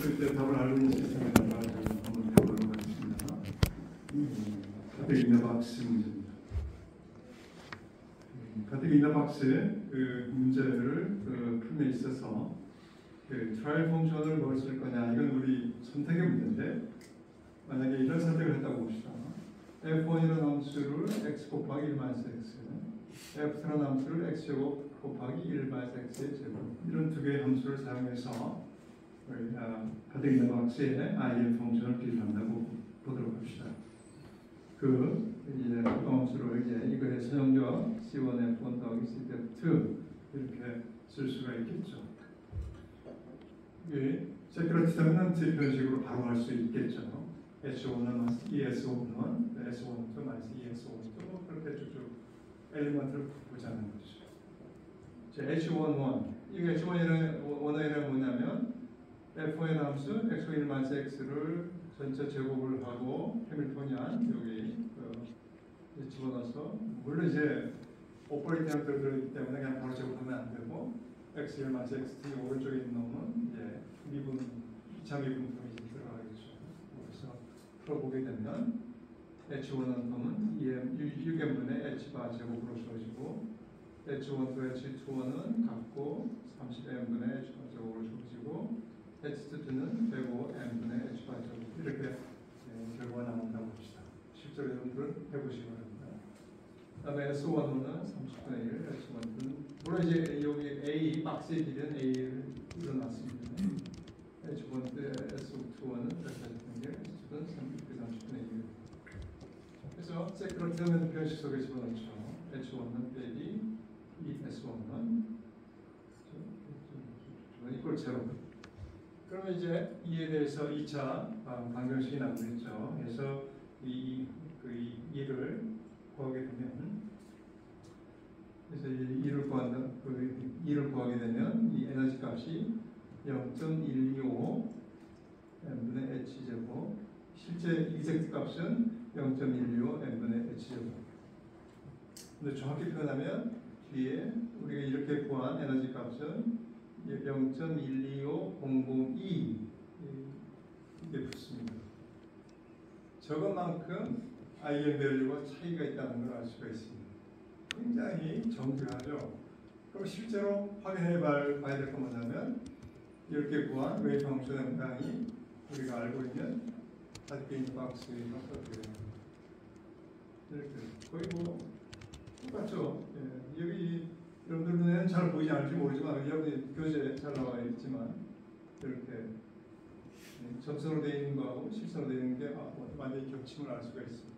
있을 때 답을 알고 있는 시스템에다가 한번 해보도록 하겠습니다. 가뜩 있는 박스 문제입니다. 가뜩 있는 박스의 그 문제를 풀에 있어서 트라이얼 펑션을 뭘 쓸 거냐, 이건 우리 선택의 문제인데, 만약에 이런 선택을 했다고 봅시다. f1이라는 함수를 x 곱하기 1 마이너스 x, f2라는 함수를 x제곱 곱하기 1 마이너스 x의 제곱, 이런 두 개의 함수를 사용해서 가뜩 있는 박스의 im 펑션을 비교한다고 보도록 합시다. 이제 함수를 이제 이거의 선형적 c1f1 더하기 c2f2 이렇게 쓸 수가 있겠죠. 세큐러티터미넌트 표식으로 바로 할 수 있겠죠. S1은 ES1은 S1도 마이너스 ES1도 그렇게 쭉쭉 엘리먼트를 보자는 거죠. H11 이게 H1이라는 뭐냐면 F1의 함수 x1 마이너스 x를 전체 제곱을 하고 해밀토니안 여기 집어넣어서, 물론 이제 오퍼레이팅 들어있기 때문에 그냥 바로 제곱하면 안 되고 x1 마이너스 x 오른쪽에 있는 놈은 이제 미분 2차 미분품이 들어가겠죠. 그래서 풀어보게 되면 h1은 놈은 6n분의 h바 제곱으로 주어지고 h1도 h2는 같고 30n분의 h바 제곱으로 주어지고 h2는 105n분의 h바 제곱, 이렇게 결과가 나온다고 봅시다. 실제로 여러분들은 해보시기 바랍니다. 그 다음에 S1은 30분의 1, S1은 물론 이제 여기 A 박스의 길이는 A를 일어났습니다. H1 때 S2는 140분의 1, S2는 30분의 1. 그래서 세큐러티터미넌트 표현식 속에 집어넣죠. H1은 빼기 이 S1은 이걸 제로. 그러면 이제 이에 대해서 2차 방정식이 나오겠죠. 그래서 이를 구하게 되면, 그래서 이를 구하게 되면 이 에너지 값이 0.125 n분의 h 제곱, 실제 이젝트 값은 0.125 n분의 h 제곱. 근데 정확히 표현하면 뒤에 우리가 이렇게 구한 에너지 값은 0.125002 이게 붙습니다. 저것만큼 im 밸류가 차이가 있다는 걸 알 수가 있습니다. 굉장히 정교하죠. 그럼 실제로 확인해 봐야 될 건 뭐냐면, 이렇게 구한 웨이브 펑션의 모양이 우리가 알고 있는 핫빈 박스의 어떻게 이렇게 거의 뭐 똑같죠. 여기 여러분들 눈에는 잘 보이지 않을지 모르지만 여러분이 교재에 잘 나와 있지만 이렇게 점선으로 되어 있는 거하고 실선으로 되어 있는 게 완전히 겹침을 알 수가 있습니다.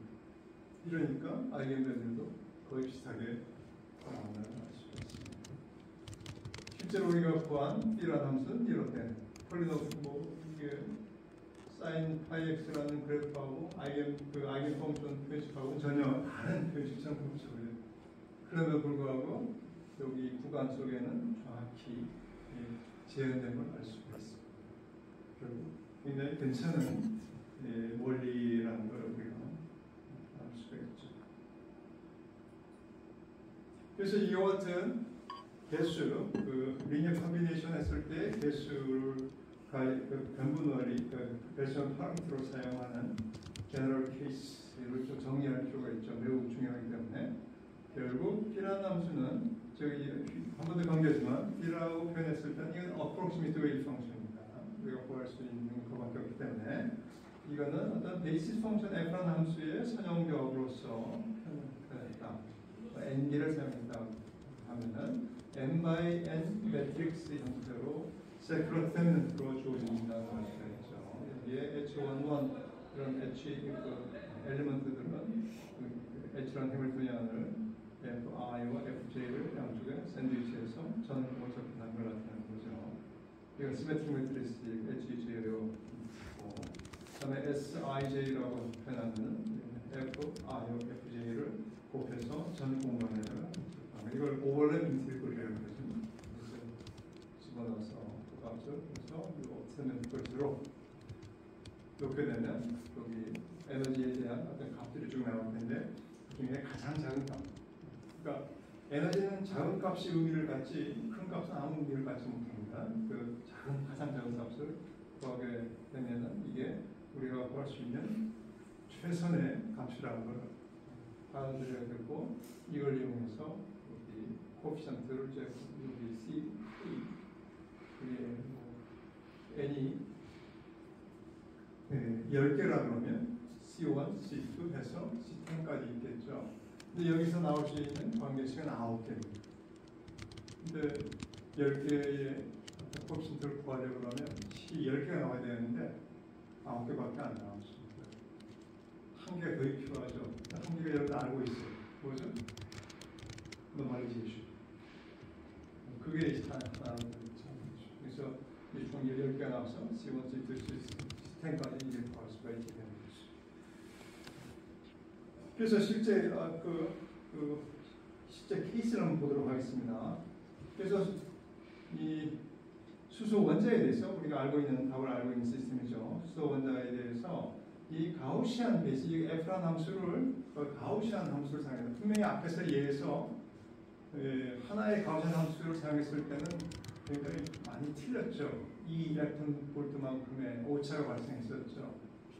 이러니까 아이겐들도 거의 비슷하게 나온다는 걸 알 수가 있습니다. 실제로 우리가 구한 B라는 함수는 이렇게 폴리노프 이게 사인 파이 x라는 그래프하고 아이겐 펑션 표식하고 전혀 다른 표식처럼 보이죠. 그럼에도 불구하고 여기 구간 속에는 정확히 재현된 걸 알 수가 있습니다. 결국 굉장히 괜찮은 원리라는 걸 우리가 알 수가 있죠. 그래서 이와 같은 개수, 리니어 컴비네이션 했을 때 개수를 변분 원리, 배수원 파라미터로 사용하는 제너럴 케이스를 좀 정리할 필요가 있죠. 매우 중요하기 때문에 결국 B라는 함수는 한 번도 강조했지만 B라고 표현했을 때는 이건 approximate wave function입니다. 우리가 구할 수 있는 것밖에 없기 때문에 이거는 어떤 베이시스 펑션 F라는 함수의 선형적으로서 표현했다. n개를 사용했다 하면은 n by n 매트릭스 형태로 세큐러티터미넌트로 주어진다는 것이 되겠죠. 여기에 H11 이런 H 엘리먼트들은 H라는 해밀토니안을 Fi와 Fj를 양쪽에 샌드위치해서 전공을 접근한 걸 나타내는 거죠. 이건 시메트릭 매트리스 HJ로 있고, 그 다음에 Sij라고 표현하는 Fi와 Fj를 곱해서 전 공간에다가 이걸 오버랩 인티그럴이라고 하거든요. 그래서 집어넣어서 그 값을 그래서 없애는 것으로 놓게 되면 여기 에너지에 대한 어떤 값들이 쭉 나올 텐데, 그 중에 가장 작은 값, 그러니까 에너지는 작은 값이 의미를 갖지 큰 값은 아무 의미를 갖지 못합니다. 그 가장 작은 값을 구하게 최선의 값이라는 걸 받아들여야 되고 이걸 이용해서 여기 코피션트를 이제 여기 C, E, 뭐 N이 10개라 그러면 C1, C2 해서 C10까지 있겠죠. 근데 여기서 나올 수 있는 관계식은 9개입니다. 근데 10개의 코피션트를 구하려고 그러면 C 10개가 나와야 되는데 9개밖에 안 나왔습니다. 한 개가 거의 필요하죠. 한 개가 여러분 알고 있어요. 뭐죠? 노멀리제이션. 그게 하나는 그래서 총 10개가 나와서 C1, C2, C10까지 이제 구할 수가 있게 되는 거죠. 그래서 실제 실제 케이스를 한번 보도록 하겠습니다. 그래서 이 수소 원자에 대해서 우리가 알고 있는 답을 알고 있는 시스템이죠. 수소 원자에 대해서 이 가우시안 베이스, 이 F라는 함수를 가우시안 함수를 사용해서 분명히 앞에서 예에서 하나의 가우시안 함수를 사용했을 때는 굉장히 많이 틀렸죠. 2 일렉트론볼트만큼의 오차가 발생했었죠.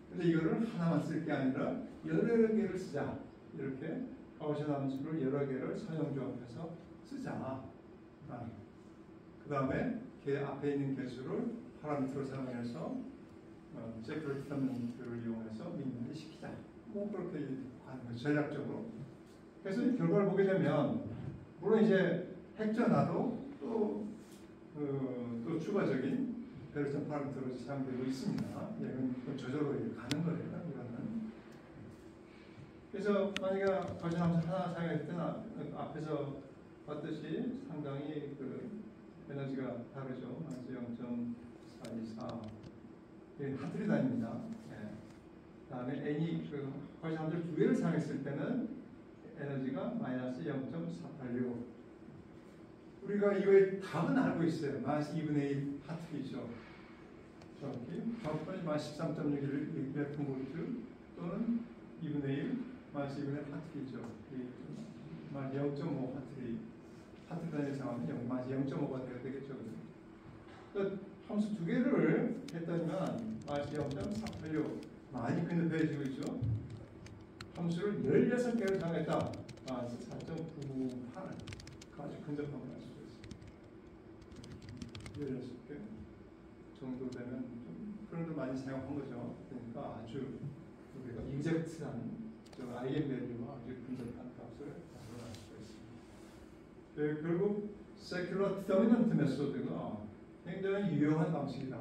근데 이거를 하나만 쓸 게 아니라 여러 개를 쓰자. 이렇게 가우시안 함수를 여러 개를 선형조합해서 쓰자. 그 다음에 걔 앞에 있는 개수를 파라미터로 사용해서 세크레티먼트를 이용해서 민감히 시키자. 뭐 그렇게 하는 거죠. 전략적으로. 그래서 결과를 보게 되면 물론 이제 핵전화도 또 추가적인 베르슨 파라미터로 사용되고 있습니다. 이건 저절로 가는 거예요. 이거는. 그래서 만약에 가우시안 함수 하나 사용했을 때는 앞에서 봤듯이 상당히 에너지가 다르죠. 마이너스 0.424 하트리 단위입니다. 다음에 N이 가우시안 함수를 두 개를 사용했을 때는 에너지가 마이너스 0.486. 우리가 이거의 답은 알고 있어요. 마이너스 2분의 1 하트리죠. 정확히 마이너스 13.61 일렉트론볼트 또는 2분의 1 마이너스 2분의 1 하트리죠. 마이너스 0.5 하트리. 하트 단위 상황은 마이너스 0.5가 돼야 되겠죠. 그러니까 함수 두 개를 했다면 마이너스 0.486 많이 근접해지고 있죠. 함수를 16개를 사용했다. 마이너스 4.98 아주 근접한 걸 알 수가 있습니다. 16개 정도 되면 좀 그런 걸 많이 사용한 거죠. 그러니까 아주 우리가 인젝트한 아이겐 밸류와 아주 근접한 값을 알 수가 있습니다. 결국 세큘러 터미넌트 메소드가 굉장히 유용한 방식이다.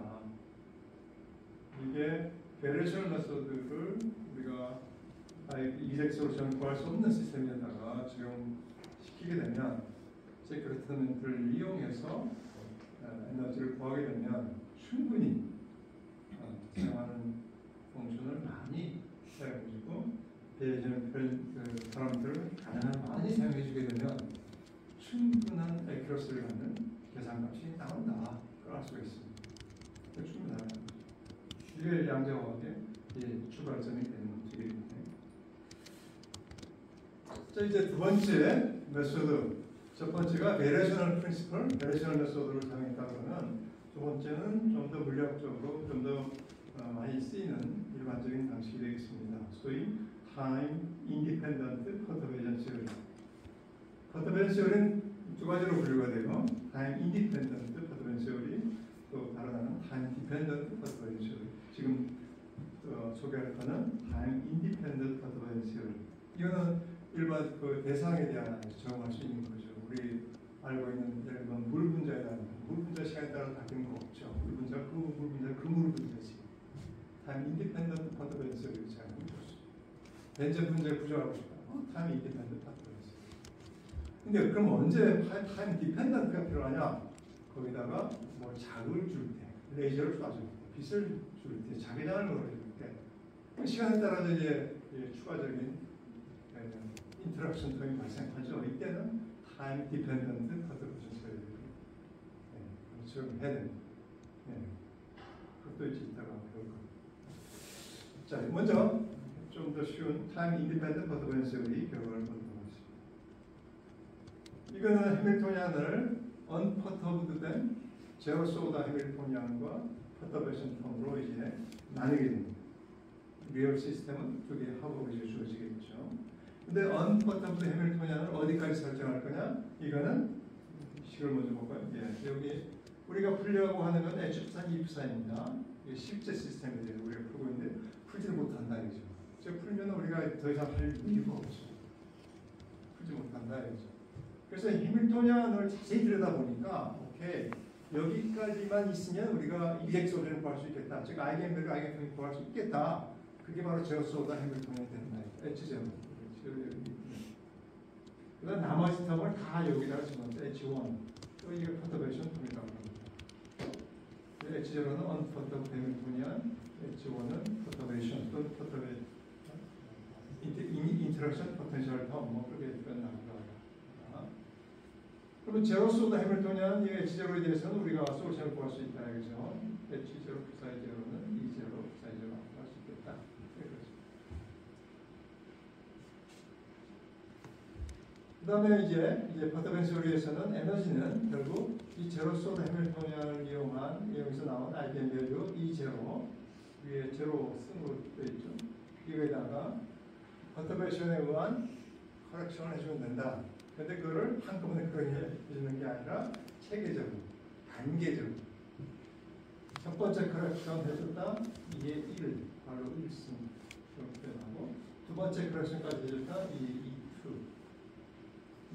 이게 베레이션 메소드를 우리가 이색적으로 저는 구할 수 없는 시스템에다가 적용시키게 되면 세큘러 터미넌트를 이용해서 에너지를 구하게 되면 충분히 사용하는 펑션을 많이 사용해주고 베레이션 파라미터를 가능한 많이 사용해주게 되면 충분한 액큐러시를 갖는 계산값이 나온다. 그걸 알 수가 있습니다. 충분하다는 거죠. 이게 양자화학의 출발점이 되는 문제입니다. 자, 이제 두 번째 메소드. 첫 번째가 베레이셔널 프린시플, 베레이셔널 메소드를 사용했다 그러면 두 번째는 좀 더 물리학적으로 좀 더 많이 쓰이는 일반적인 방식이 되겠습니다. 소위 타임 인디펜던트 퍼터베이션 시어리. 퍼터베이션 시어리는 두 가지로 분류가 돼요. 타임 인디펜던트 퍼터베이션 시어리, 또 다른 하나는 타임 디펜던트 퍼터베이션 시어리. 지금 소개할 거는 타임 인디펜던트 퍼터베이션 시어리. 이거는 일반 대상에 대한 적용할 수 있는 거죠. 우리 알고 있는 예를 들면 물 분자에 대한 물 분자 시간에 따라 바뀌는 거 없죠. 물 분자 그 물 분자지. 타임 인디펜던트 퍼터베이션 시어리를 사용하면 좋습니다. 벤젠 분자에 부정하고 싶다. 타임 인디펜던트 퍼터베이션 시어리. 근데 그럼 언제 타임 디펜던트가 필요하냐? 거기다가 뭐 자극을 줄 때, 레이저를 쏴줄 때, 빛을 줄 때, 자기장을 걸어줄 때, 시간에 따라서 이제 추가적인 인터랙션 통이 발생하죠. 이때는 타임 디펜던트 퍼터베이션 시어리를 적용해야 됩니다. 그것도 이제 이따가 배울 겁니다. 자, 먼저 좀 더 쉬운 타임 인디펜던트 퍼터베이션 시어리 결과를 보도록 하겠습니다. 이거는 해밀토니안을 언퍼터브드된 제로 소다 해밀토니안과 퍼터베이션 텀으로 이제 나누게 됩니다. 리얼 시스템은 두 개의 합으로 이제 주어지겠죠. 근데 언퍼터블 해밀토니안을 어디까지 설정할 거냐? 이거는 식을 먼저 볼까요? 예, 여기 우리가 풀려고 하는 건 H부산, E부산입니다. 이게 실제 시스템에 대해서 우리가 풀고 있는데 풀지를 못한다 이거죠. 즉 풀면 우리가 더 이상 할 이유가 없죠. 풀지 못한다 이거죠. 그래서 해밀토니안을 자세히 들여다보니까 오케이 여기까지만 있으면 우리가 이렉소리를 구할 수 있겠다. 즉 아이겐밸류, 아이겐펑션 구할 수 있겠다. 그게 바로 제로소다 해밀토니안이 된다. H0. 그다음 나머지 텀을 다 여기다가 집어넣죠. H1. 또 이게 퍼터베이션 텀이라고 합니다. H0는 언퍼터블 해밀토니안, H1은 퍼터베이션 또는 퍼터베이션, 인터랙션 포텐셜 텀 뭐 그렇게 표현합니다. 그러면 제로소다 해밀토니안 이 H0에 대해서는 우리가 솔루션을 구할 수 있다 이거죠. H0 psi 0는 E0 psi 0 구할 수 있겠다. 그 다음에 이제 퍼터벤쇼리에서는 에너지는 결국 이 제로소다 해밀토니안을 이용해서 나온 아이겐밸류 E0 위에 제로 쓴으로 되어 있죠. 이거에다가 퍼터벤션에 의한 커렉션을 해주면 된다. 근데 그거를 한꺼번에 그렇게 해주는 게 아니라 체계적으로, 단계적으로. 첫 번째 커렉션 해줬다. 이게 1, 바로 1승. 이렇게 표현하고 두 번째 커렉션까지 해줬다. 이게 2.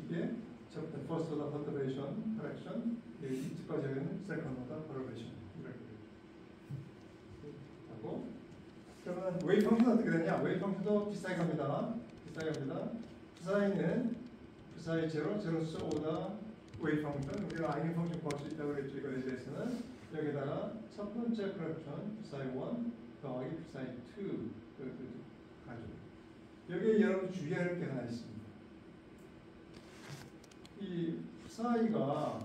이게 첫 번째 first order perturbation correction, 이까지 하면 second order perturbation 이렇게 하고 그러면 웨이브 펑션은 어떻게 되냐? 웨이브 펑션도 비슷하게 합니다. psi는 psi 제로 오다 웨이브 펑션 우리가 아이겐 펑션 구할 수 있다고 그랬죠. 이거에 대해서는 여기다가 첫 번째 correction psi 1 더하기 psi 2 가죠. 여기에 여러분 주의할 게 하나 있습니다. 이 psi가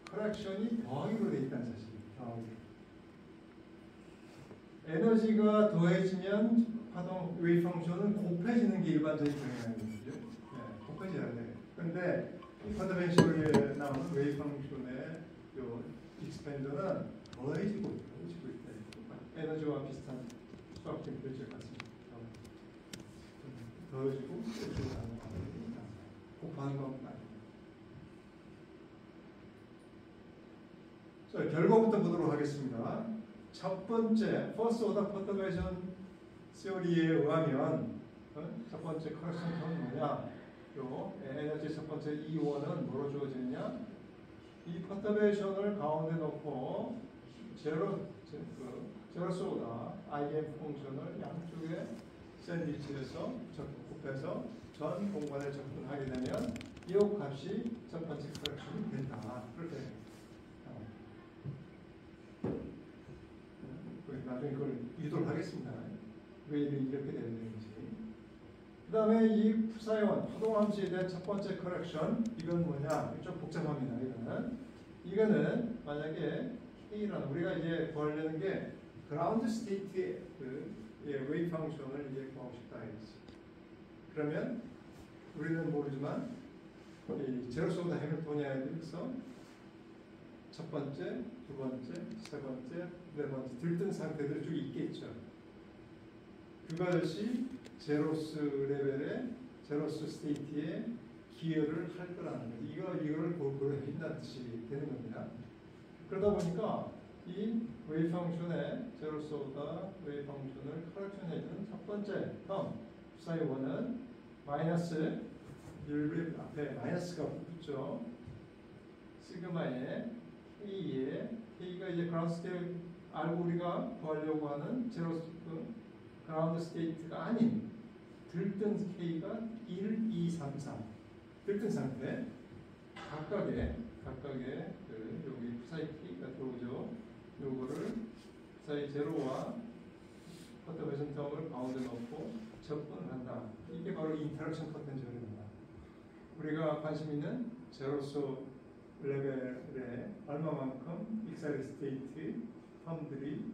커렉션이 더하기로 되어 있다는 사실입니다. 에너지가 더해지면 파동 웨이브 펑션은 곱해지는 게 일반적인 경향이거든요. 네, 곱해져야 돼요. 그런데 이 퍼터벤쇼리에 나오는 웨이브 펑션의 요 익스펜더는 더해지고 있다. 에너지와 비슷한 수학적 결제 같습니다. 더해지고 곱하는 것만. 자, 결과부터 보도록 하겠습니다. 첫 번째, first order perturbation theory에 의하면 첫 번째 커렉션 텀은 뭐냐? 요 에너지 첫 번째 E1은 뭐로 주어지느냐? 이 perturbation을 가운데 놓고 제로소다 아이겐 펑션을 양쪽에 샌드위치해서 곱해서 전 공간에 접근하게 되면 이 값이 첫 번째 커렉션이 된다. 그렇게 나중에 그걸 유도를 하겠습니다. 왜 이렇게 되는지. 그 다음에 이 psi1 파동함수에 대한 첫 번째 커렉션 이건 뭐냐? 좀 복잡합니다. 이거는 만약에 K라는 우리가 이제 구하려는 게 그라운드 스테이트의 웨이브 펑션을 이제 구하고 싶다 이거지. 그러면 우리는 모르지만 이 제로소다 해밀토니안에서 첫 번째, 두 번째, 세 번째, 네 번째 들뜬 상태들이 쭉 있겠죠. 그것이 제로스 레벨의 제로스 스테이트에 기여를 할 거라는 거죠. 이거를 고려해준다는 뜻이 되는 겁니다. 그러다 보니까 이 웨이브 펑션의 제로소다 웨이브 펑션을 커렉션해주는 첫 번째 텀 psi 1은 마이너스 앞에 마이너스가 붙죠. 시그마에 K가 이제 그라운드 스테이트 알고 우리가 구하려고 하는 제로 그라운드 스테이트가 아닌 들뜬 K가 1, 2, 3, 4 들뜬 상태 각각의 여기 psi K가 들어오죠. 요거를 psi 제로와 퍼터베이션 텀을 가운데 넣고 접근한다. 이게 바로 인터랙션 포텐셜입니다. 우리가 관심 있는 제로소 레벨에 얼마만큼 익사이드 스테이트 텀들이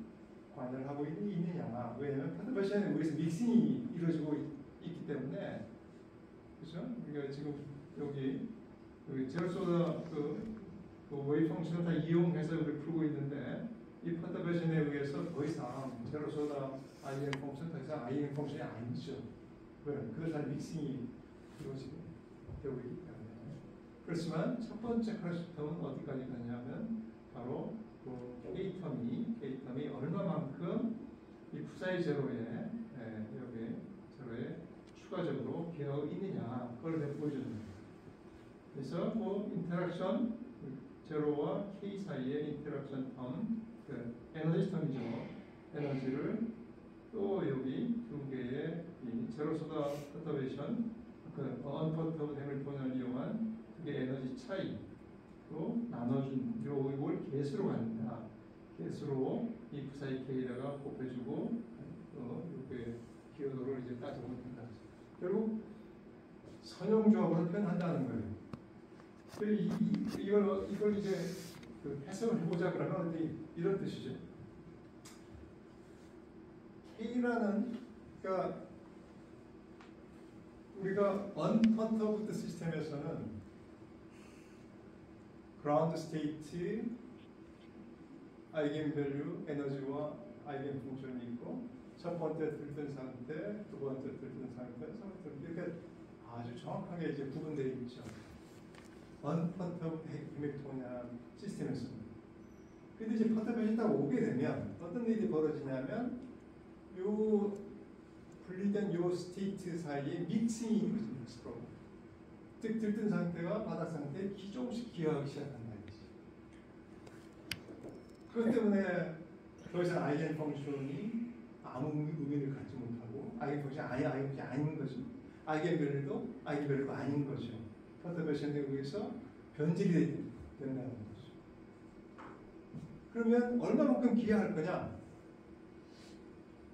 관여를 하고 있느냐. 왜냐하면 퍼터베이션에 의해서 믹싱이 이루어지고 있기 때문에 그렇죠? 우리가 지금 여기 제로소다 그 웨이브 펑션을 다 이용해서 우리 풀고 있는데 이 퍼터베이션에 의해서 더 이상 제로소다 IM 펑션 더 이상 IM 펑션이 아니죠. 왜? 그것은 믹싱이 이루어지고 되고 있기 때문에. 그렇지만 첫 번째 크러시텀은 어디까지 가냐면 바로 그 K텀이 얼마만큼 이 부사의 제로에 여기 제로에 추가적으로 기여가 있느냐 그걸 내가 보여주는 거예요. 그래서 그 인터랙션 제로와 K 사이의 인터랙션 텀, 그 에너지 텀이죠. 에너지를 또 여기 두 개의 이 제로소다 퍼터베이션, 그 언퍼터블 해밀턴을 이용한 두 개의 에너지 차이로 나눠준 요걸 개수로 갖는다. 개수로 이 부사의 K에다가 곱해주고 이렇게 기여도를 이제 따져보면 된다. 결국 선형조합으로 표현한다는 거예요. 이걸 이제 그 해석을 해보자 그러면 이런 뜻이죠. K라는 그러니까 우리가 unperturbed 시스템에서는 그라운드 스테이트, 아이겐밸류, 에너지와 아이겐 펑션이 있고 첫 번째 들뜬 상태, 두 번째 들뜬 상태, 세 번째 이렇게 아주 정확하게 이제 구분되어 있죠. unperturbed 해밀턴이라는 시스템에서는. 근데 이제 퍼터베이션이 딱 오게 되면 어떤 일이 벌어지냐면 요 분리된 요 스테이트 사이에 믹싱이 이루어집니다. 즉 들뜬 상태가 바닥 상태에 조금씩 기여하기 시작한다. 그것 때문에 더 이상 아이겐 펑션이 아무 의미를 갖지 못하고 아이겐 펑션이 아이겐 펑션이 아닌 거죠. 아이겐밸류도 아이겐밸류가 아닌 거죠. 퍼터베이션에 의해서 변질이 된다는 거죠. 그러면 얼마만큼 기여할 거냐?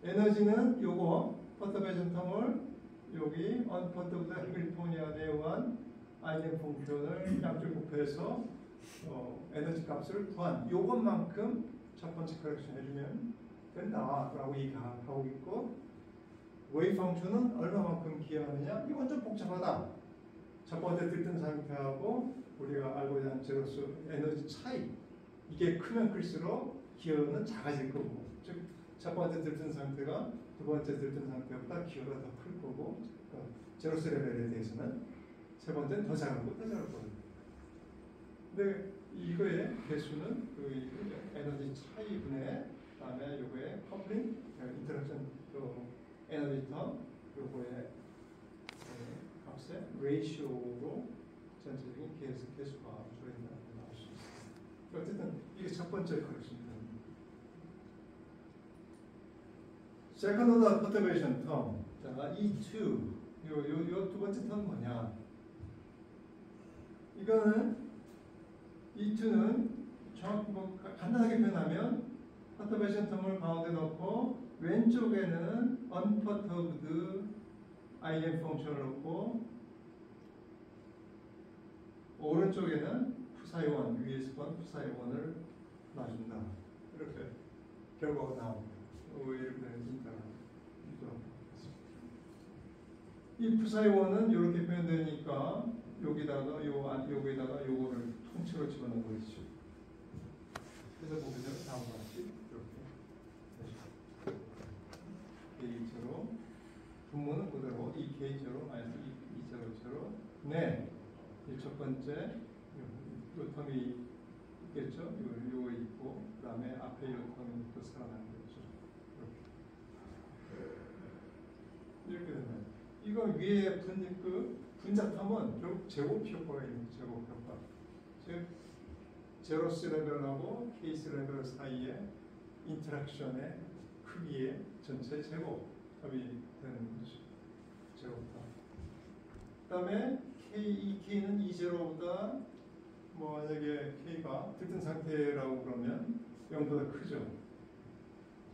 에너지는 요거 퍼터베이션 텀을 여기 언퍼터블 해밀토니안에 의한 아이겐 펑션을 양쪽 곱해서 에너지 값을 구한 요것만큼 첫 번째 커렉션 해주면 된다라고 얘기하고 있고 웨이브 펑션은 얼마만큼 기여하느냐? 이건 좀 복잡하다. 첫 번째 들뜬 상태하고 우리가 알고 있는 제로스 에너지 차이 이게 크면 클수록 기여는 작아질 거고 즉 첫 번째 들뜬 상태가 두 번째 들뜬 상태보다 기여가 더 클 거고 그러니까 제로스 레벨에 대해서는 세 번째는 더 작은 거, 더 작을 거거든요. 근데 이거의 개수는 그 에너지 차이분의 그다음에 요거의 커플링, 인터랙션 또 에너지 텀 요거의 값의 레이시오로 전체적인 개수가 조인다고 나올 수 있습니다. 어쨌든 이게 첫 번째 커렉션입니다. 세컨드 오더 퍼터베이션 텀. 자, E2 요 두 번째 텀은 뭐냐? 이거는 E2는 정확히 간단하게 표현하면 퍼터베이션 텀을 가운데 넣고 왼쪽에는 unperturbed 아이겐 펑션을 넣고 오른쪽에는 푸사의 원, 위에서 본 푸사의 원을 놔준다. 이렇게 결과가 나옵니다. 이렇게 이 푸사의 원은 이렇게 표현되니까 여기다가 여기다가 요거를 통째로 집어넣은 거죠. 그래서 보면 다음과 같이 이렇게 게이저로 분모는 그대로 이 게이저로 마이너스 이 제로처럼 네, 이 첫 번째 요 텀이 있겠죠. 요거 있고 그 다음에 앞에 요 텀이 또 살아나는 거죠. 이렇게 된다. 이거 위에 분자 텀은 결국 제곱 효과가 있는 제곱 효과. 즉 제로스 레벨하고 케이스 레벨 사이의 인터랙션의 크기의 전체 제곱합이 되는 거죠. 제곱합. 그 다음에 이 K는 E0보다 뭐 만약에 K가 들뜬 상태라고 그러면 0보다 크죠.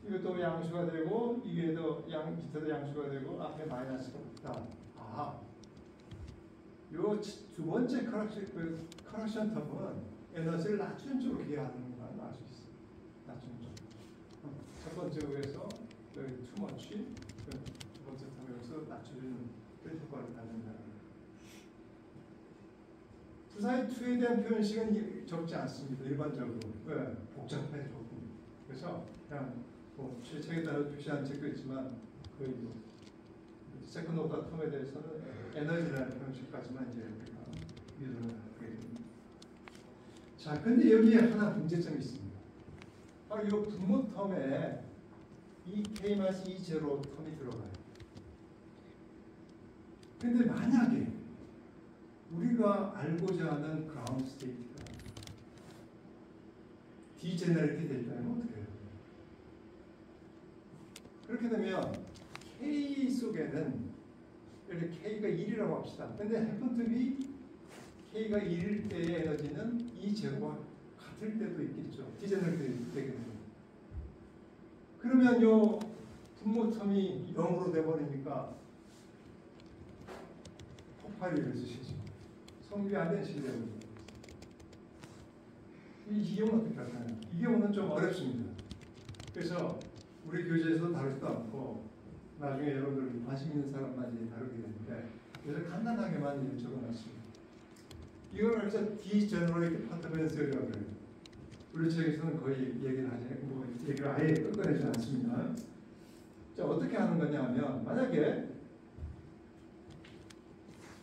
이것도 양수가 되고 이게도 밑에도 양수가 되고 앞에 마이너스가 없다. 요 두 번째 커렉션 텀은 에너지를 낮추는 쪽으로 기여하는 걸 알 수 있어요. 낮추는 쪽. 첫 번째 의해서 too much, 두 번째 텀에서 낮춰주는 그런 효과를 갖는다는 거예요. 부사의 2에 대한 표현식은 적지 않습니다. 일반적으로. 왜? 복잡해 조금. 그래서 그냥 뭐 책에 따라 표시한 책도 있지만 거의 뭐 세컨드 오더 텀에 대해서는 에너지라는 형식까지만 이제 우리가 이해를 하게 됩니다. 자, 근데 여기에 하나 문제점이 있습니다. 바로 이 분모 텀에 이 k-2제로 텀이 들어가요. 근데 만약에 우리가 알고자 하는 그라운드 스테이트가 디제너레이트 됐다면 어떻게 해요? 그렇게 되면 K 속에는 이렇게 K가 1이라고 합시다. 근데 happen to be K가 1일 때의 에너지는 이 제로와 같을 때도 있겠죠. 디제너레이트 되게 됩니다. 그러면 요 분모 텀이 0으로 돼버리니까 폭발이 일어나시죠. 성립이 안 되는 시대입니다. 이 경우는 어떻게 할까요? 이 경우는 좀 어렵습니다. 그래서 우리 교재에서 다루지도 않고 나중에 여러분들 관심 있는 사람만 이제 다루게 되는데 그래서 간단하게만 적어놨습니다. 이걸 그래서 디제너레이트 파트벤스라고 그래요. 우리 책에서는 거의 얘기를 하지, 뭐 얘기를 아예 끊어내지 않습니다. 자, 어떻게 하는 거냐 하면 만약에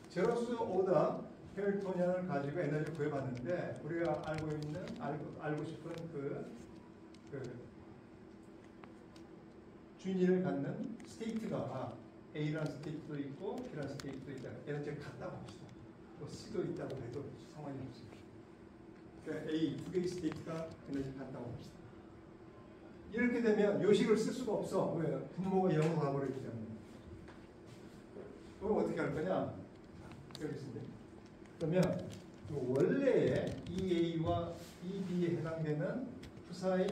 제로스 오더 해밀토니안을 가지고 에너지를 구해봤는데 우리가 알고 싶은 그 준위를 갖는 스테이트가 A라는 스테이트도 있고 B라는 스테이트도 있다. 에너지가 같다고 합시다. 또 C도 있다고 해도 상관이 없습니다. 그러니까 A 두 개의 스테이트가 에너지 같다고 합시다. 이렇게 되면 요식을 쓸 수가 없어. 왜? 분모가 0으로 가버리기 때문에. 그럼 어떻게 할 거냐? 여기 있습니다. 그러면 원래의 EA와 EB에 해당되는 푸사의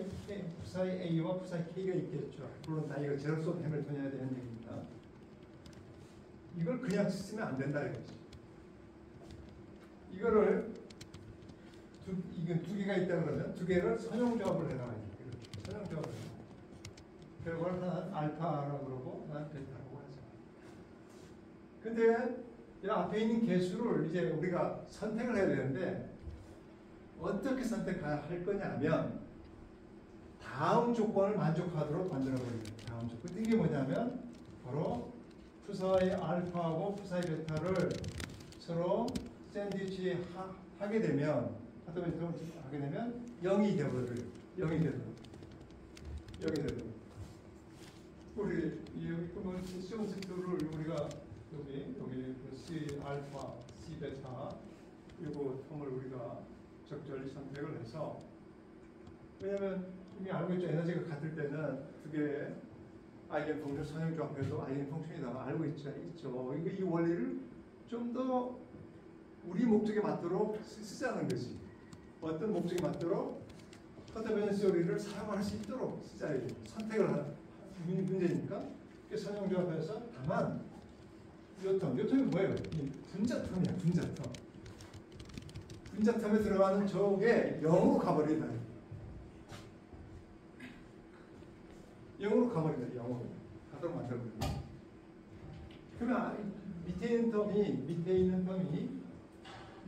A와 푸사의 K가 있겠죠. 물론 다 이거 제로스 해밀토니안에 대한 얘기입니다. 이걸 그냥 쓰면 안 된다 이거지. 이거를 이게 두 개가 있다 그러면 두 개를 선형조합을 해놔야 돼. 선형조합을 해놔. 그걸 하나는 알파라고 그러고 하나는 베타라고 하죠. 근데 이 앞에 있는 개수를 이제 우리가 선택을 해야 되는데 어떻게 선택할 거냐면 다음 조건을 만족하도록 만들어버립니다. 다음 조건. 이게 뭐냐면 바로 푸사의 알파하고 푸사의 베타를 서로 샌드위치 하게 되면 하게 되면 0이 되버려요. 0이 되버려요. 0이 되버려요. 우리 여기 보면 시온스를 우리가 여기 C 알파, C 베타 이거 텀을 우리가 적절히 선택을 해서 왜냐하면 이미 알고 있죠. 에너지가 같을 때는 두 개의 아이겐 펑션 선형조합해도 아이겐 펑션이다 알고 있죠. 이 원리를 좀 더 우리 목적에 맞도록 쓰자는 것이 어떤 목적에 맞도록 컨버전스 요리를 사용할 수 있도록 쓰자 선택을 하는 문제니까 선형조합해서 다만 요텀이 뭐예요? 분자텀이야. 분자텀. 분자텀에 들어가는 저게 0으로 가버린다. 0으로 가버린다. 0으로 가도록 만들어버린다. 그러면 밑에 있는 텀이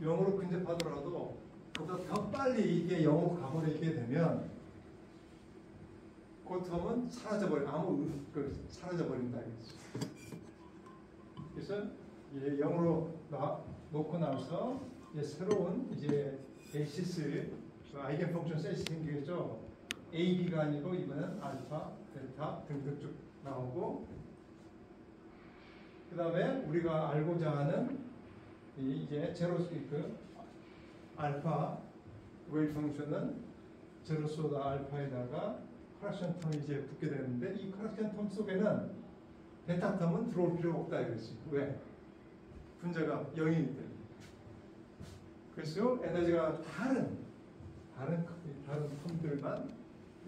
0으로 근접하더라도 그보다 더 빨리 이게 0으로 가버리게 되면 그 텀은 사라져버린다. 그래서 0으로 놓고 나서 새로운 이제 베이시스 아이겐 펑션 셋이 생기겠죠. A, B가 아니고 이번엔 알파, 델타 등등 쭉 나오고 그 다음에 우리가 알고자 하는 이제 제로스피크 알파 웨이브 펑션은 제로소다 알파에다가 크락션 텀이 이제 붙게 되는데 이 크락션 텀 속에는 베타 텀은 들어올 필요가 없다 이거지. 왜? 분자가 0이기 때문에. 그래서 에너지가 다른 텀들만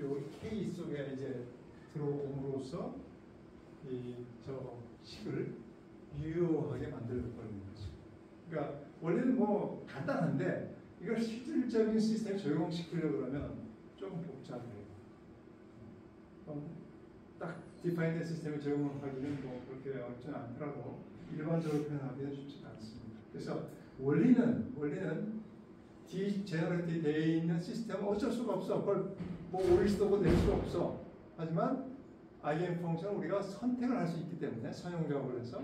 요 K 속에 이제 들어옴으로써 저 식을 유효하게 만들어 버리는 거죠. 그러니까 원래는 뭐 간단한데 이걸 실질적인 시스템에 적용시키려고 그러면 좀 복잡해요. 딱 디파인드 시스템에 적용을 하기는 뭐 그렇게 어렵지는 않더라도 일반적으로 표현하기는 쉽지 않습니다. 그래서 원리는 디제너레이트 되어 있는 시스템은 어쩔 수가 없어. 그걸 뭐 올릴 수도 없고 낼 수도 없어. 하지만 IM 펑션은 우리가 선택을 할 수 있기 때문에 선형작업을 해서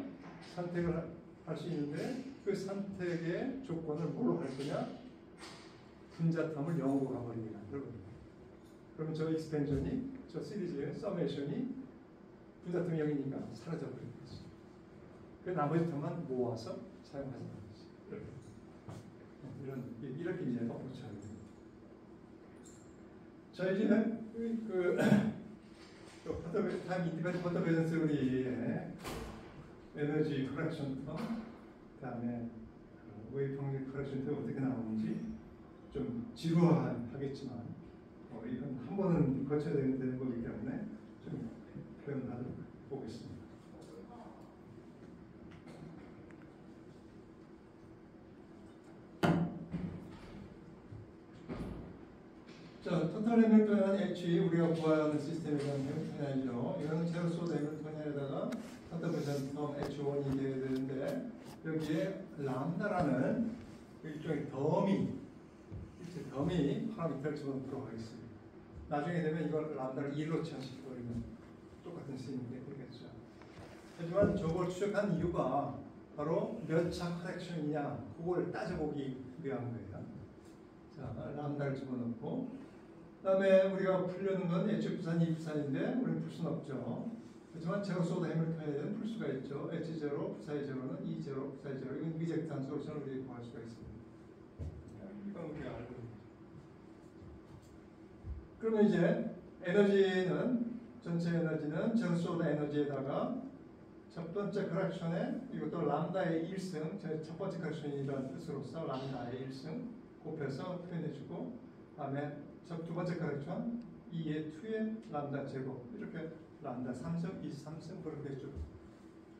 선택을 할 수 있는데 그 선택의 조건을 뭘로 할 거냐? 분자텀을 0으로 가버리게 만들거든요. 그러면 저 익스펜션이 저 시리즈의 서메이션이 분자텀이 0이니까 사라져버리는 거죠. 그 나머지 텀만 모아서 사용하는 거죠. 이렇게 이제 어프로치하는 거예요. 자, 이제는 타임 인디펜던트 퍼터베이션 스토리의 에너지 커렉션 텀, 그다음에 웨이브 펑션 커렉션 텀 어떻게 나오는지 좀 지루하겠지만 이건 한 번은 거쳐야 되는 거기 때문에 좀 표현하도록 보겠습니다. 자, 토탈 해밀턴 H 우리가 구하는 시스템에 대한 해밀턴이죠. 이거는 제로소드 해밀턴에다가 토탈 퍼센트 텀 H1이 되어야 되는데 여기에 람다라는 일종의 더미 파라미터를 집어넣도록 하겠습니다. 나중에 되면 이걸 람다를 1로 치환시켜버리면 똑같은 스윙이 되겠죠. 하지만 저걸 추적한 이유가 바로 몇 차 커렉션이냐 그걸 따져보기 위한 거예요. 자, 람다를 집어넣고 그 다음에 우리가 풀려는 건 H 부산, E 부산인데 우리는 풀 수는 없죠. 하지만 제로소드 해밀턴에는 풀 수가 있죠. H0, 부사의 제로는 E0, 부사의 제로. 이건 리젝트한 솔루션을 우리가 구할 수가 있습니다. 이건 우리가 알고 있는 거죠. 그러면 이제 에너지는 전체 에너지는 제로소드 에너지에다가 첫 번째 커렉션에 이것도 람다의 1승, 첫 번째 커렉션이라는 뜻으로서 람다의 1승 곱해서 표현해주고 다음에 두 번째 커렉션 2의 2의 람다 제곱 이렇게 람다 3승, 2, 3승 그렇게 쭉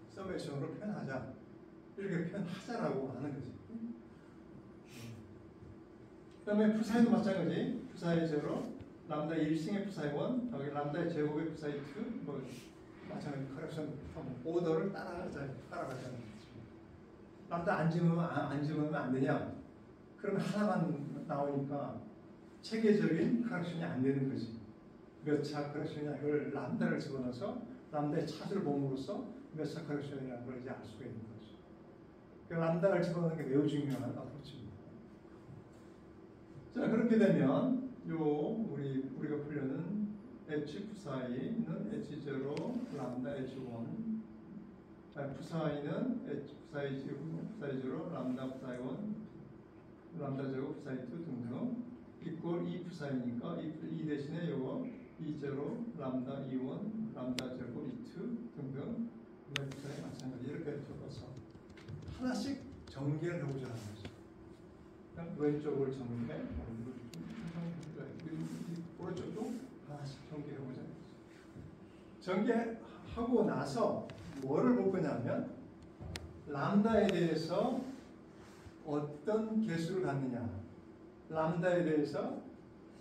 서메이션으로 표현하자 이렇게 표현하자라고 하는 거지. 그 다음에 푸사이도 마찬가지. 푸사이 제로 람다 1승의 푸사이 1 여기 람다의 제곱의 푸사이 2 뭐 마찬가지 커렉션 오더를 따라가자는 거죠. 람다 안 집으면 안 되냐? 그러면 하나만 나오니까 체계적인 커렉션이 안 되는 거지. 몇 차 커렉션이냐 이걸 람다를 집어넣어서 람다의 차수를 봄으로써 몇 차 커렉션이라는 걸 이제 알 수가 있는 거죠. 그러니까 람다를 집어넣는 게 매우 중요한 어프로치입니다. 자, 그렇게 되면 우리가 풀려는 H 푸사이는 H0 람다 H1 푸사이는 H 푸사이 0 람다 푸사이 1 람다 제곱 푸사이 2 등등 이꼴 2 푸사이니까 이 대신에 요거 2제로 람다 2원 람다 제곱 2 등등 푸사이 마찬가지 이렇게 적어서 하나씩 전개를 해보자 하는 거죠. 그냥 왼쪽을 전개 오른쪽도 하나씩 전개해보자. 전개하고 나서 뭐를 볼 거냐면 람다에 대해서 어떤 개수를 갖느냐. 람다에 대해서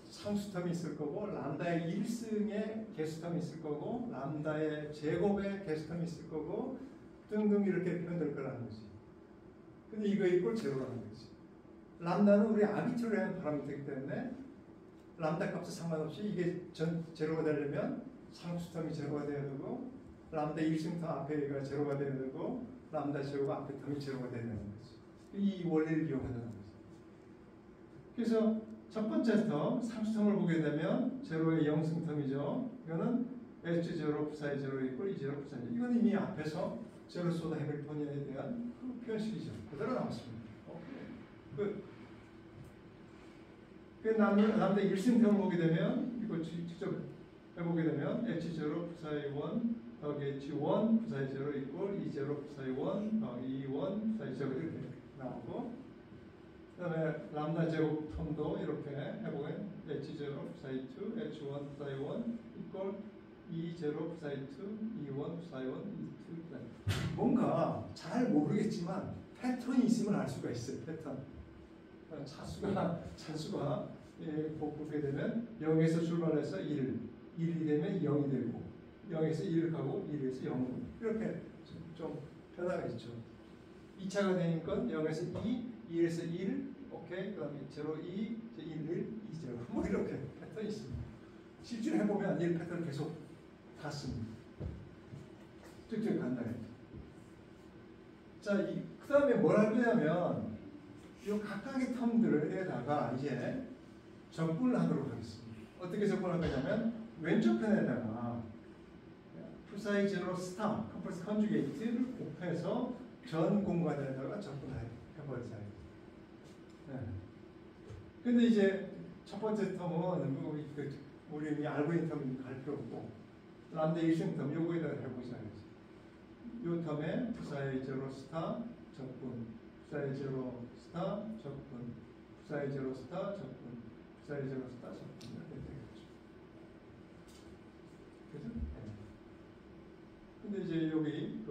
상수텀이 있을 거고 람다의 1승의 개수텀이 있을 거고 람다의 제곱의 개수텀이 있을 거고 등등 이렇게 표현될 거라는 거지. 근데 이거 이꼴 제로라는 거지. 람다는 우리 아비트리한 파라미터이기 때문에 람다 값에 상관없이 이게 제로가 되려면 상수텀이 제로가 되어야 되고 람다 1승 터 앞에가 제로가 되어야 되고 람다 제곱 앞에 텀이 제로가 되어야 되는 거지. 이 원리를 이용하는 거지. 그래서 첫 번째 텀 상수텀을 보게 되면 제로의 0승 텀이죠. 이거는 H0 부사의 제로 이꼴 E0 부사의 제로. 이건 이미 앞에서 제로소드 해밀턴에 대한 표현식이죠. 그대로 나왔습니다. 람다 1승 텀을 보게 되면 이거 직접 해보게 되면 H0 부사의 1 더하기 H1 부사의 제로 이꼴 E0 부사의 1 더하기 E1 부사의 제로 이렇게 나오고 그 다음에 람다 제곱 텀도 이렇게 해보면 H0 부사의 2 H1 부사의 1 이꼴 E0 부사의 2 E1 부사의 1 E2 뭔가 잘 모르겠지만 패턴이 있으면 알 수가 있어요. 패턴 차수가 보게 되면 0에서 출발해서 1, 1이 되면 0이 되고 0에서 1을 가고 1에서 0으로 이렇게 좀 변화가 있죠. 2차가 되니까 0에서 2, 2에서 1, 오케이, 그 다음에 0, 2, 1, 1, 2, 0 뭐 이렇게 패턴이 있습니다. 실제로 해보면 이 패턴을 계속 닫습니다. 쭉쭉 간다. 자, 그 다음에 뭘 할 거냐면 이 각각의 텀들에다가 이제 적분을 하도록 하겠습니다. 어떻게 적분할 거냐면 왼쪽 편에다가 프사이즈로 스타, 컴플렉스 컨주게이트를 곱해서 전 공간에다가 적분해버리자. 네. 근데 이제 첫 번째 텀은 우리 이미 알고 있는 텀은 갈 필요 없고 람다 1승 텀 요거에다가 해보자. 요 텀에 프사이즈로 스타, 적분, 프사이즈로 스타, 적분, 프사이즈로 스타, 적분, 프사이즈로 스타, 적분 이렇게 되겠죠. 그죠? 네. 근데 이제 여기 그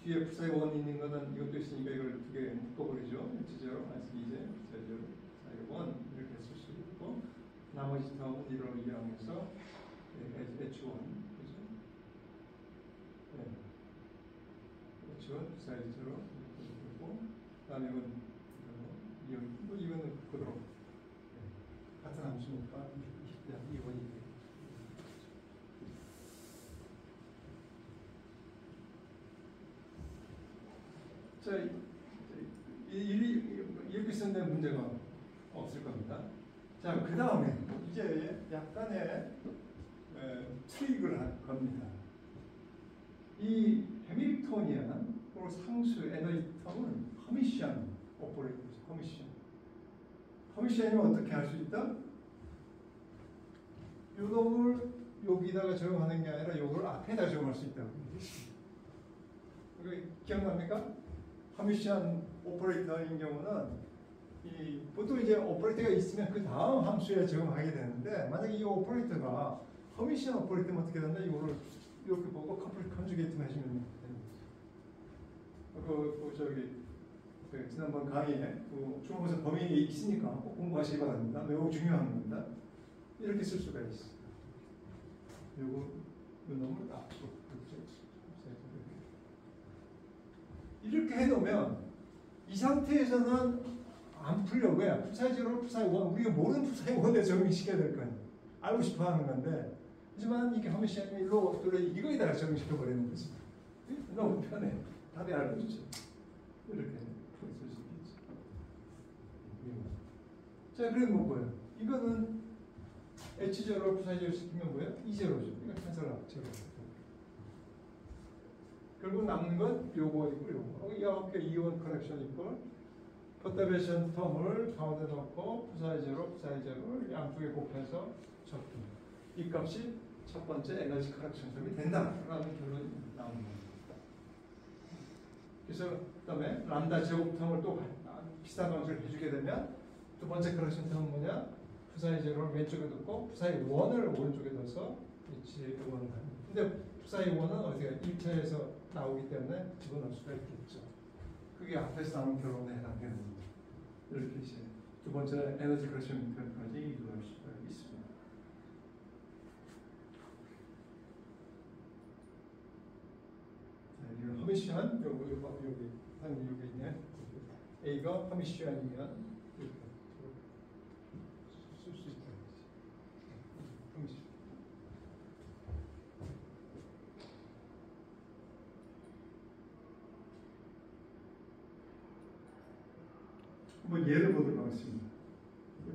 뒤에 프사이 원 있는 거는 이것도 있으니까 이걸 두 개 묶어버리죠. H0 마이너스 2제, 프사이0, 프사이 원 이렇게 쓸 수 있고 나머지 텀은 1로 이용해서 H1 그죠? 네. H1 프사이0 이렇게 그다음에 이거는 그대로 같은 함수니까 이번이 자 이렇게 쓰는데 문제가 없을 겁니다. 자, 그 다음에 이제 약간의 트릭을 할 겁니다. 이 해밀토니안 또는 상수 에너지 텀은 허미시안 오퍼레이터죠. 허미시안이면 어떻게 할 수 있다? 요 놈을 여기다가 적용하는 게 아니라 요걸 앞에다 적용할 수 있다고. 기억납니까? 허미시안 오퍼레이터인 경우는 보통 이제 오퍼레이터가 있으면 그 다음 함수에 적용하게 되는데 만약에 이 오퍼레이터가 허미시안 오퍼레이터면 어떻게 된다? 이거를 이렇게 보고 커플 컨주게이트만 해주면 되는 거죠. 지난번 강의에 중국에서 범위에 있으니까 꼭 공부하시기 바랍니다. 매우 중요한 겁니다. 이렇게 쓸 수가 있어요. 요거 놈을 앞으로 이렇게 해놓으면 이 상태에서는 안 풀려고요. 프사이0, 프사이1 우리가 모르는 프사이1에 적용시켜야 될 거예요. 알고 싶어 하는 건데 하지만 이게 허미시안이 일로 이거에다가 적용시켜 버리는 거지. 너무 편해. 답이 알고 있죠. 이렇게 풀 수 있겠죠. 자, 그럼 뭐예요? 이거는 H0로 프사이0 시키면 뭐예요? 2제로죠. 이거 캔슬하고 제로. 결국 남는 건 요거 있고 요거. 이렇게 이온 커넥션 있고 퍼터베이션 텀을 가운데 넣고 프사이0를 양쪽에 곱해서 적분. 이 값이 첫 번째 에너지 커넥션 텀이 된다라는 결론이 나옵니다. 그래서 그다음에 람다 제곱 텀을 또 비슷한 방식으로 해주게 되면 두 번째 커넥션 텀은 뭐냐? 프사이0를 왼쪽에 넣고 프사이1을 오른쪽에 넣어서 H1을 합니다. 근데 프사이1은 어디가 1차에서 나오기 때문에 집어넣을 수가 있겠죠. 그게 앞에서 나온 결론에 해당되는 겁니다. 이렇게 이제 두 번째 에너지 커넥션 텀까지 이루어질 수가 있습니다. 자, 허미시안 여기 있네. A가 허미시안이면 이렇게 쓸 수 있다. 허미시안. 한번 예를 보도록 하겠습니다.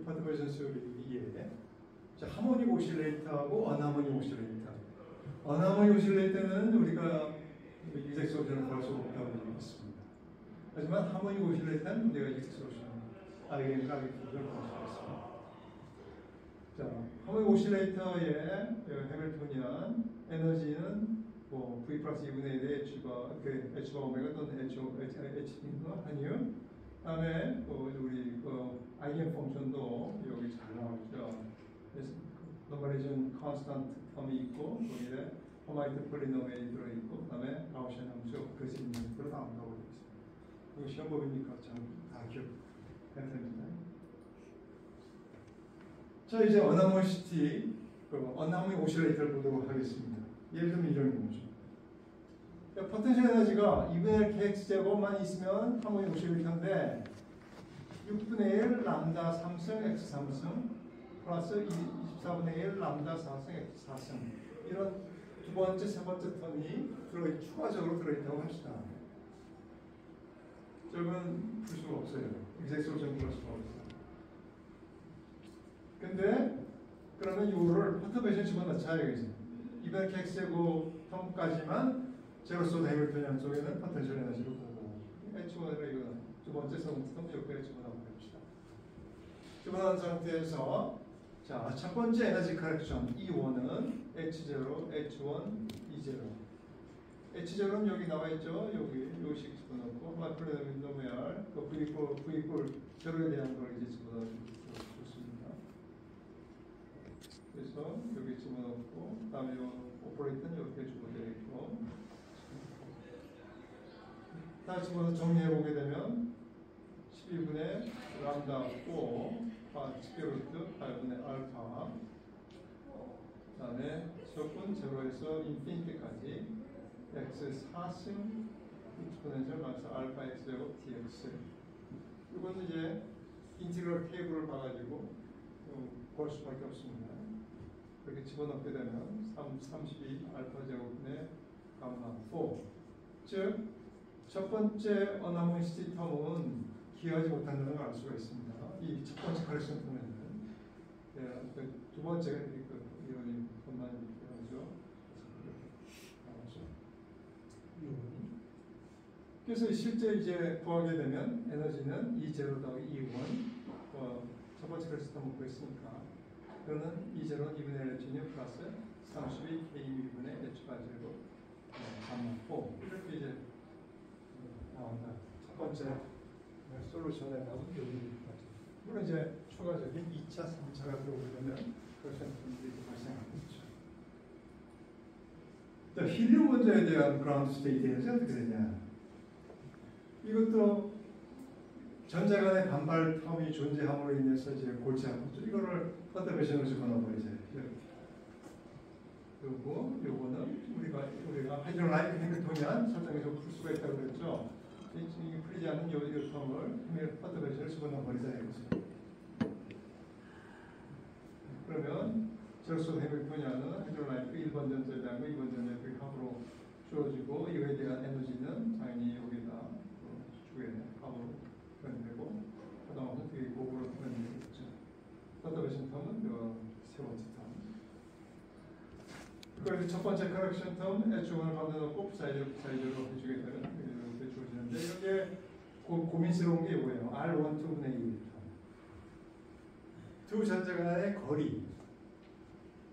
퍼터베이션 스요리 2에 하모닉 오실레이터하고 어나모닉 오실레이터. 어나모닉 오실레이터는 우리가 이색 솔루션을 구할 수 없다고 얘기했습니다. 하지만 하모닉 오실레이터는 우리가 이색 솔루션 알게니까 구할 수 있습니다. 자, 하모닉 오실레이터의 해밀토니안 에너지는 뭐 V 플러스 2분의 1의 H가 오메가 또는 H가 아니요. 다음에 우리 IM 펑션도 여기 잘 나오죠. 그래서 노멀리전 컨스턴트 텀이 있고 거기에 허마이트 폴리노메이 들어있고 그다음에 가우시안 함수 그것이 있는 걸로 나온다고 되어 있습니다. 이거 시험 보니까 참 다 기억해야 됩니다. 자, 이제 어나모시티 어나모닉 오실레이터를 보도록 하겠습니다. 예를 들면 이런 거죠. 포텐셜 에너지가 2분의 1 kx제곱만 있으면 하모닉 오실레이터인데 6분의 1 람다 3승 x 3승 플러스 24분의 1 람다 4승 X 4승 이런 두 번째, 세 번째 텀이 추가적으로 들어있다고 합시다. 저건 풀 수가 없어요. exact solution 풀 수가 없어요. 근데 그러면 이거를 퍼터베이션 집어넣자 이거지. 이번 X제곱 텀까지만 제로스 해밀턴 양쪽에는 포텐셜 에너지를 보고 H1을 이거 두 번째 텀 옆에 집어넣어 봅시다. 집어넣은 상태에서 자, 첫 번째 에너지 커렉션 E1은 H0, H1, E0. H0는 여기 나와 있죠. 여기 요식 집어넣고 마플레 윈도메알 그 V 제로에 대한 걸 이제 집어넣습니다. 그래서 여기 집어넣고 그다음에 오퍼레이터는 이렇게 주어져 있고 다시 집어서 정리해 보게 되면 12분의 람다 4 스퀘어루트 8분의 알파 그다음에 적분 제로에서 인피니티까지 x 4승 익스포넨셜 마이너스 알파 x 제곱 dx 이건 이제 인티그럴 테이블을 봐가지고 볼 수밖에 없습니다. 그렇게 집어넣게 되면 32 알파 제곱분의 감마 4 즉 첫 번째 어나모니시티 텀은 기여하지 못한다는 걸 알 수가 있습니다. 이 첫 번째 커렉션 텀에는 두 번째가 이런 것만 기여하죠. 그래서 실제 이제 구하게 되면 에너지는 E0 더하기 E1 첫 번째 커렉션 텀을 구했으니까 그러는 E0는 2분의 1 H는 플러스 32 K2분의 H가 제곱 감마 4 이렇게 이제 나온다. 첫 번째 솔루션에 나온 여기까지. 물론 이제 추가적인 2차, 3차가 들어오려면 그것은 분들이 발생하겠죠. 자, 힐륨 원자에 대한 그라운드 스테이트 에너지 어떻게 되냐? 이것도 전자 간의 반발 텀이 존재함으로 인해서 이제 골치하고 이거를 퍼터베이션으로 집어넣어버리세요. 그리고 요거는 우리가 하이드로라이크 해밀토니안 설정에서 풀 수가 있다고 그랬죠. 이 풀리지 않은 요 텀을 퍼터베이션을 집어넣어버리자 이거죠. 그러면 제로스 해밀토니안은 하이드로라이크 1번 전자에 대한 거 2번 전자에 합으로 주어지고 이거에 대한 에너지는 당연히 여기다 주에 합으로 표현되고 하다못해 되게 고급으로 표현되겠죠. 퍼터베이션 텀은 세 번째 텀. 그리고 첫 번째 커렉션 텀 H1을 가운데 넣고 사이즈로 해주게 되면 이렇게 주어지는데 이게 고민스러운 게 이거예요. R1, 2분의 1. 두 전자 간의 거리.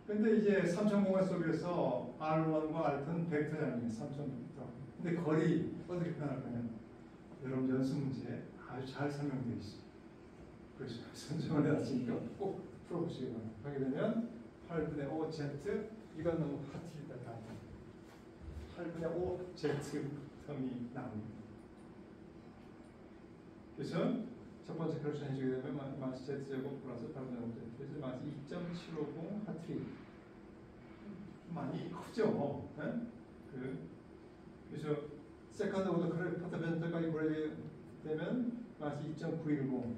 근데 이제 삼천공간 속에서 R1과 R2는 벡터량이에요. 3,000벡터. 근데 거리 어떻게 표현할 거냐? 여러분 연습 문제 아주 잘 설명되어 있어요. 그래서 선정을 해놨으니까 꼭 풀어보시기 바랍니다. 하게 되면 8분의 5Z 이건 너무 하트이다 다. 8분의 5Z 텀이 나옵니다. 그래서 첫 번째 커렉션 해주게 되면 마스 Z제곱 플러스 8분의 5Z 그래서 마스 2.750 하트 많이 크죠? 네? 그래서 세컨드 오더 퍼터베이션까지 구하게 되면 마스 2.910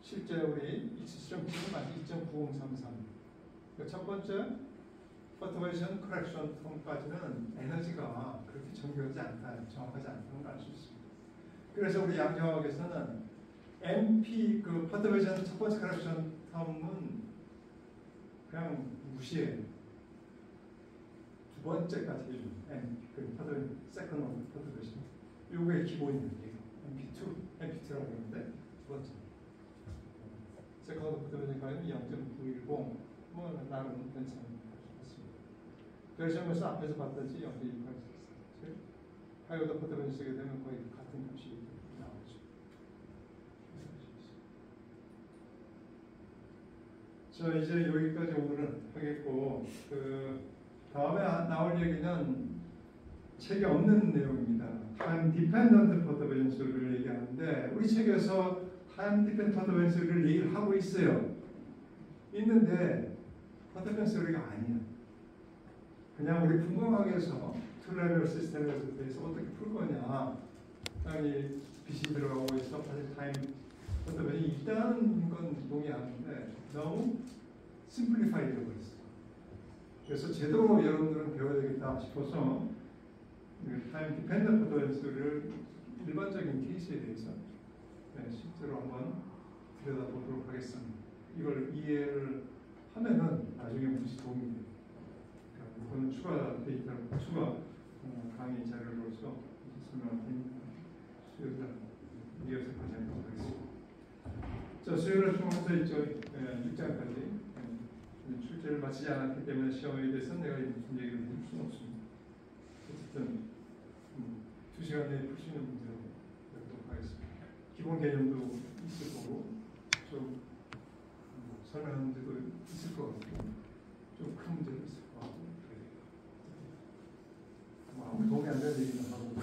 실제 우리 실험치는 마스 2.9033 첫 번째 퍼터베이션 커렉션 텀까지는 에너지가 그렇게 정교하지 않다, 정확하지 않다는 걸 알 수 있습니다. 그래서 우리 양정학에서는 MP 그 퍼터베이션 첫 번째 커렉션 텀은 그냥 무시해요. 두 번째까지 해준 MP 그 퍼터베이션 세컨드 퍼터베이션 요게 기본이에요. MP2라고 하는데 두 번째 세컨드 퍼터베이션 가면 0.910 뭐 나름 괜찮은 것 같습니다. 벨시엄에서 앞에서 봤듯이 0.28 하이오더 퍼터베이션 쓰게 되면 거의 같은 값이 나오죠. 자 이제 여기까지 오늘은 하겠고 다음에 나올 얘기는 책에 없는 내용입니다. 타임 디펜던트 퍼터베이션스를 얘기하는데 우리 책에서 타임 디펜던트 퍼터베이션스를 얘기를 하고 있어요. 있는데 퍼터베이션스가 아니야. 그냥 우리 분광학에서 투레벨 시스템에 대해서 어떻게 풀 거냐. 당연히 빛이 들어가고 있어. 사실 타임 어떤 면이 있다는 건 동의하는데 너무 심플리파이 되어버렸어요. 그래서 제대로 여러분들은 배워야 되겠다 싶어서 타임 디펜던트 어도렌스를 일반적인 케이스에 대해서 실제로 한번 들여다보도록 하겠습니다. 이걸 이해를 하면은 나중에 무시 도움이 돼요. 그거는 추가 데이터, 추가 강의 자료로서 설명을 드립니다. 수요일날 이어서 가져가도록 하겠습니다. 자, 수요일날 총 한자 있죠. 6장까지 출제를 마치지 않았기 때문에 시험에 대해서는 내가 무슨 얘기를 해줄 수는 없습니다. 어쨌든 2시간 내에 풀 수 있는 문제로 해보도록 하겠습니다. 기본 개념도 있을 거고 좀 설명하는 문제도 있을 것 같고 좀 큰 문제도 있을 것 같고 아무 도움이 안 되는 얘기는 하고